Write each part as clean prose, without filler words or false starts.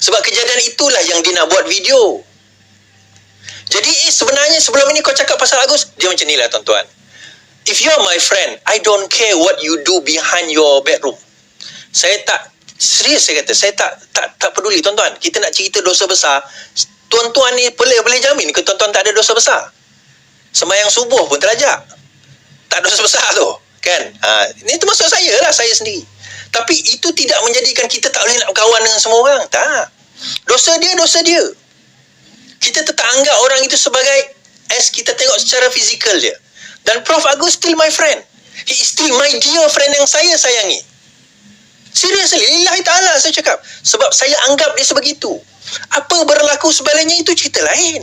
Sebab kejadian itulah yang dia nak buat video. Jadi sebenarnya sebelum ini kau cakap pasal Agus, dia macam ni lah tuan-tuan. If you are my friend, I don't care what you do behind your bedroom. Saya tak, serius saya kata, saya tak peduli tuan-tuan. Kita nak cerita dosa besar, tuan-tuan ni boleh jamin ke tuan-tuan tak ada dosa besar? Sembahyang subuh pun terajak, tak dosa besar tu kan. Ini termasuk saya lah, saya sendiri. Tapi itu tidak menjadikan kita tak boleh nak berkawan dengan semua orang. Tak. Dosa dia. Kita tetap anggap orang itu sebagai, as kita tengok secara fizikal dia. Dan Prof Agus still my friend. He is still my dear friend yang saya sayangi. Seriously, lillahi ta'ala saya cakap. Sebab saya anggap dia sebegitu. Apa berlaku sebaliknya itu cerita lain.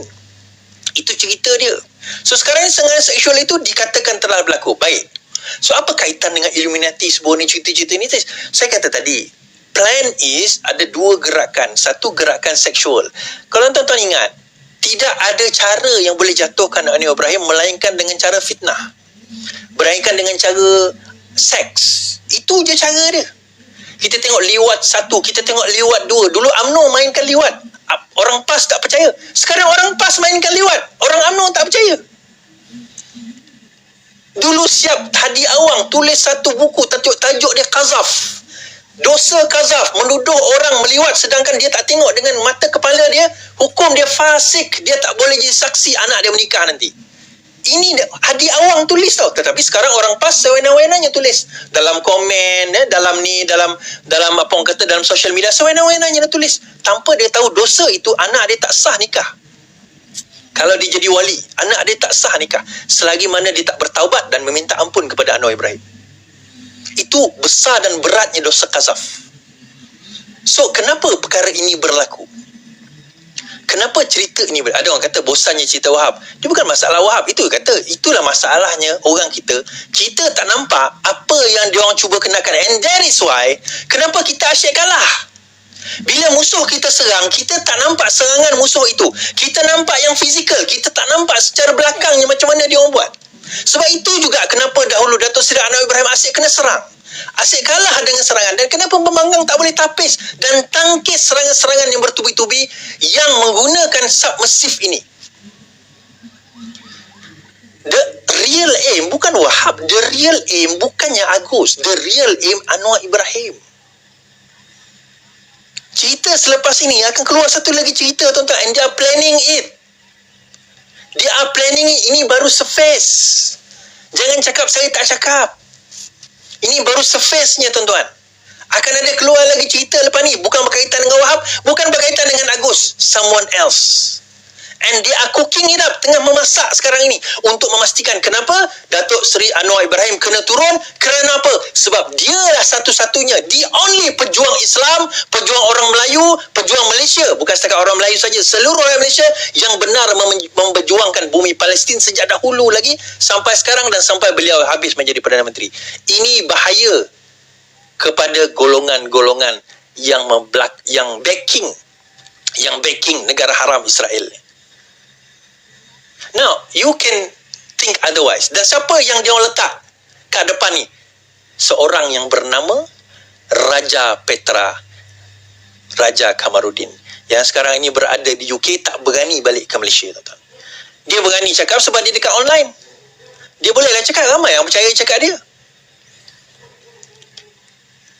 Itu cerita dia. So sekarang sengaja seksual itu dikatakan telah berlaku. Baik. So apa kaitan dengan Illuminati sebuah ni, cerita-cerita ni? Saya kata tadi, plan is ada dua gerakan. Satu gerakan seksual. Kalau tuan-tuan ingat, tidak ada cara yang boleh jatuhkan Anwar Ibrahim melainkan dengan cara fitnah. Melainkan dengan cara seks. Itu je cara dia. Kita tengok liwat 1, kita tengok liwat 2. Dulu UMNO mainkan liwat. Orang PAS tak percaya. Sekarang orang PAS mainkan liwat. Orang UMNO tak percaya. Dulu siap Hadi Awang tulis satu buku, tajuk dia Qazaf. Dosa Qazaf, menuduh orang meliwat sedangkan dia tak tengok dengan mata kepala dia. Hukum dia fasik, dia tak boleh jadi saksi anak dia menikah nanti. Ini Hadi Awang tulis tau. Tetapi sekarang orang PAS sewena-wenanya tulis dalam komen, dalam apa orang kata, dalam social media, sewena-wenanya dia tulis tanpa dia tahu dosa itu anak dia tak sah nikah. Kalau dia jadi wali, anak dia tak sah nikah selagi mana dia tak bertaubat dan meminta ampun kepada Anwar Ibrahim. Itu besar dan beratnya dosa qazaf. So, kenapa perkara ini berlaku? Kenapa cerita ini berlaku? Ada orang kata bosannya cerita Wahab. Dia bukan masalah Wahab. Itulah masalahnya orang kita. Kita tak nampak apa yang dia orang cuba kenakan. And that is why, kenapa kita asyik kalah? Bila musuh kita serang, kita tak nampak serangan musuh itu. Kita nampak yang fizikal. Kita tak nampak secara belakangnya macam mana dia orang buat. Sebab itu juga kenapa dahulu Dato' Seri Anwar Ibrahim asyik kena serang. Asyik kalah dengan serangan. Dan kenapa pembangkang tak boleh tapis dan tangkis serangan-serangan yang bertubi-tubi yang menggunakan submersif ini. The real aim bukan Wahab. The real aim bukannya Agus. The real aim Anwar Ibrahim. Cerita selepas ini akan keluar satu lagi cerita tuan-tuan. And they are planning it. They are planning it. Ini baru surface. Jangan cakap saya tak cakap. Ini baru surface-nya tuan-tuan. Akan ada keluar lagi cerita lepas ni. Bukan berkaitan dengan Wahab. Bukan berkaitan dengan Agus. Someone else. And they are cooking it up. Tengah memasak sekarang ini. Untuk memastikan kenapa Datuk Seri Anwar Ibrahim kena turun. Kerana apa? Sebab dialah satu-satunya. The only pejuang Islam. Pejuang orang Melayu. Pejuang Malaysia. Bukan setakat orang Melayu saja. Seluruh orang Malaysia yang benar memperjuangkan bumi Palestin sejak dahulu lagi. Sampai sekarang dan sampai beliau habis menjadi Perdana Menteri. Ini bahaya kepada golongan-golongan yang backing negara haram Israel. Now, you can think otherwise. Dan siapa yang dia letak kat depan ni? Seorang yang bernama Raja Petra, Raja Kamarudin, yang sekarang ini berada di UK, tak berani balik ke Malaysia, tuan-tuan. Dia berani cakap sebab dia dekat online. Dia bolehlah cakap, ramai yang percaya cakap dia.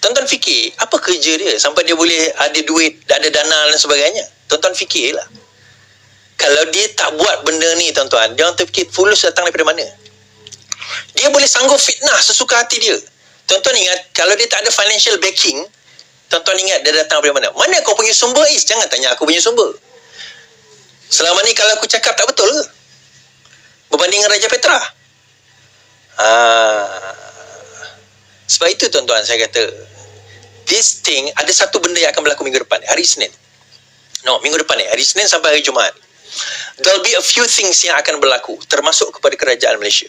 Tuan-tuan fikir, apa kerja dia sampai dia boleh ada duit, ada dana dan sebagainya? Tuan-tuan fikirlah. Kalau dia tak buat benda ni, tuan-tuan, dia orang terfikir fulus datang daripada mana? Dia boleh sanggup fitnah sesuka hati dia. Tuan-tuan ingat, kalau dia tak ada financial backing, tuan-tuan ingat dia datang daripada mana? Mana kau punya sumber, Is? Jangan tanya aku punya sumber. Selama ni kalau aku cakap tak betul ke? Berbanding dengan Raja Petra? Sebab itu, tuan-tuan, saya kata, this thing, ada satu benda yang akan berlaku minggu depan, hari Isnin. Minggu depan ni, hari Isnin sampai hari Jumaat. There'll be a few things yang akan berlaku, termasuk kepada kerajaan Malaysia.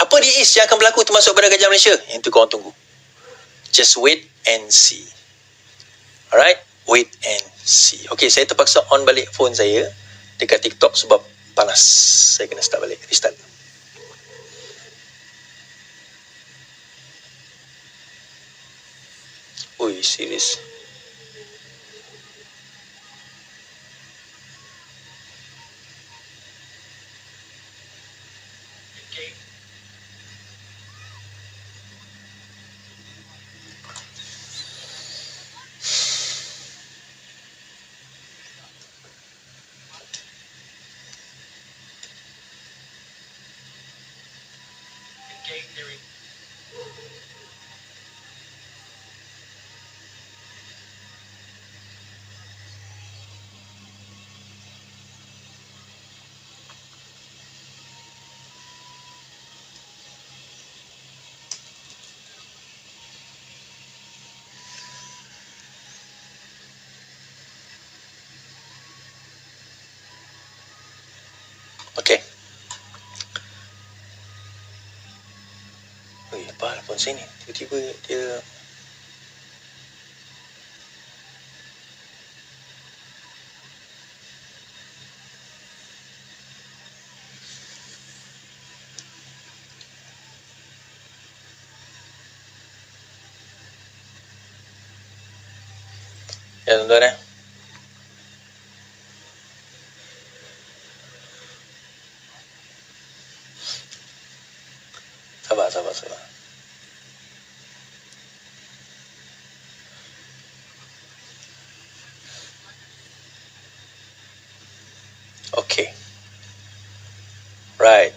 Apa dia Is yang akan berlaku termasuk kepada kerajaan Malaysia? Yang itu korang tunggu. Just wait and see. Alright? Wait and see. Okay, saya terpaksa on balik phone saya dekat TikTok sebab panas. Saya kena start balik. Restart. Ui, serius. Okey. Oi, apa telefon saya ni? Tiba-tiba dia ya, tuan-tuan. Sabar. Okey. Right.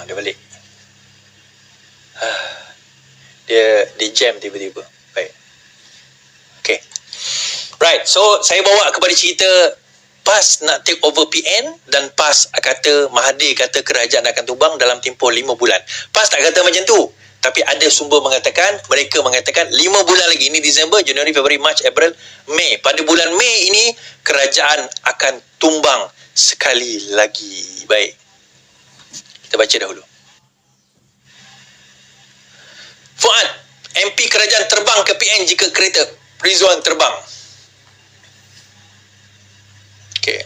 Dia balik. Dia jam tiba-tiba. Baik. Okey. Right. So, saya bawa kepada cerita PAS nak take over PN dan PAS kata, Mahathir kata kerajaan akan tumbang dalam tempoh 5 bulan. PAS tak kata macam tu. Tapi ada sumber mengatakan, mereka mengatakan 5 bulan lagi. Ini Disember, Januari, Februari, Mac, April, Mei. Pada bulan Mei ini, kerajaan akan tumbang sekali lagi. Baik. Kita baca dahulu. Fuad, MP kerajaan terbang ke PN jika kereta Rizwan terbang. Okey.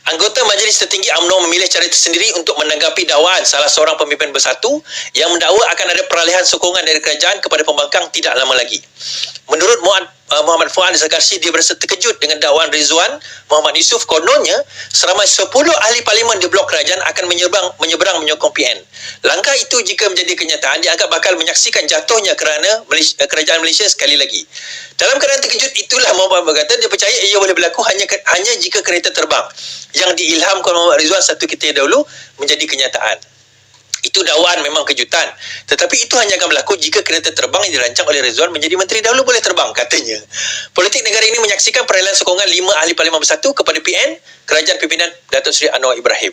Anggota Majlis Tertinggi UMNO memilih cara tersendiri untuk menanggapi dakwaan salah seorang pemimpin bersatu yang mendakwa akan ada peralihan sokongan dari kerajaan kepada pembangkang tidak lama lagi. Menurut Muhammad Fuad Zakarsi, dia berasa terkejut dengan dakwaan Rizwan Muhammad Yusof. Kononnya, seramai 10 ahli parlimen di blok kerajaan akan menyeberang menyokong PN. Langkah itu jika menjadi kenyataan, dianggap bakal menyaksikan jatuhnya kerajaan Malaysia sekali lagi. Dalam keadaan terkejut itulah Muhammad berkata dia percaya ia boleh berlaku hanya jika kereta terbang yang diilhamkan Muhammad Rizwan satu ketika dahulu menjadi kenyataan. Itu dakwaan memang kejutan. Tetapi itu hanya akan berlaku jika kereta terbang yang dirancang oleh Rizwan menjadi menteri dahulu boleh terbang, katanya. Politik negara ini menyaksikan peralihan sokongan 5 ahli parlimen bersatu kepada PN, kerajaan pimpinan Datuk Seri Anwar Ibrahim.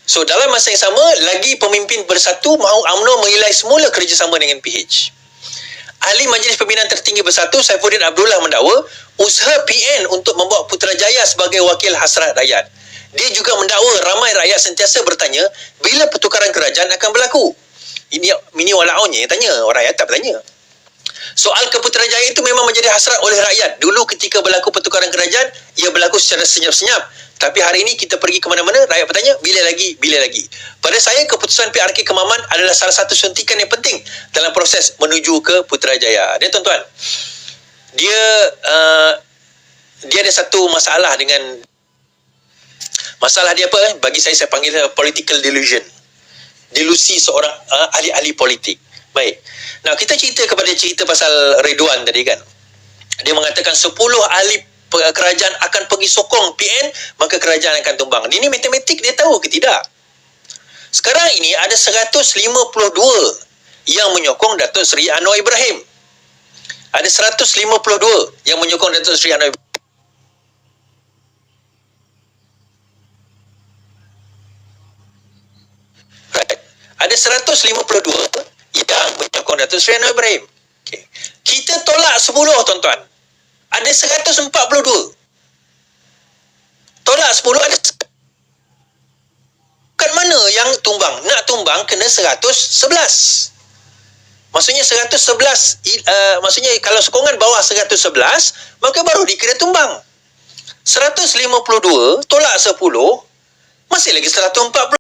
So, dalam masa yang sama, lagi pemimpin bersatu mahu UMNO menilai semula kerjasama dengan PH. Ahli Majlis Pimpinan Tertinggi Bersatu Saifuddin Abdullah mendakwa usaha PN untuk membawa Putrajaya sebagai wakil hasrat rakyat. Dia juga mendakwa ramai rakyat sentiasa bertanya bila pertukaran kerajaan akan berlaku. Ini walaupnya yang tanya, orang rakyat tak bertanya. Soal keputrajayaan itu memang menjadi hasrat oleh rakyat. Dulu ketika berlaku pertukaran kerajaan, ia berlaku secara senyap-senyap. Tapi hari ini kita pergi ke mana-mana, rakyat bertanya, bila lagi? Pada saya, keputusan PRK Kemaman adalah salah satu suntikan yang penting dalam proses menuju ke Putrajaya. Dia tuan-tuan, dia ada satu masalah dengan... Masalah dia apa? Bagi saya panggil political delusion. Delusi seorang ahli-ahli politik. Baik. Nah, kita cerita pasal Ridwan tadi kan. Dia mengatakan 10 ahli kerajaan akan pergi sokong PN, maka kerajaan akan tumbang. Ini matematik dia tahu ke tidak? Sekarang ini ada 152 yang menyokong Datuk Seri Anwar Ibrahim. Ada 152 yang menyokong Datuk Seri Anwar Ibrahim. Ada 152 yang menyokong Datuk Seri Anwar Ibrahim. Okay. Kita tolak 10, tuan-tuan. Ada 142. Tolak 10 ada... Kat mana yang tumbang? Nak tumbang kena 111. Maksudnya 111, maksudnya kalau sokongan bawah 111, maka baru dikira tumbang. 152 tolak 10, masih lagi 140.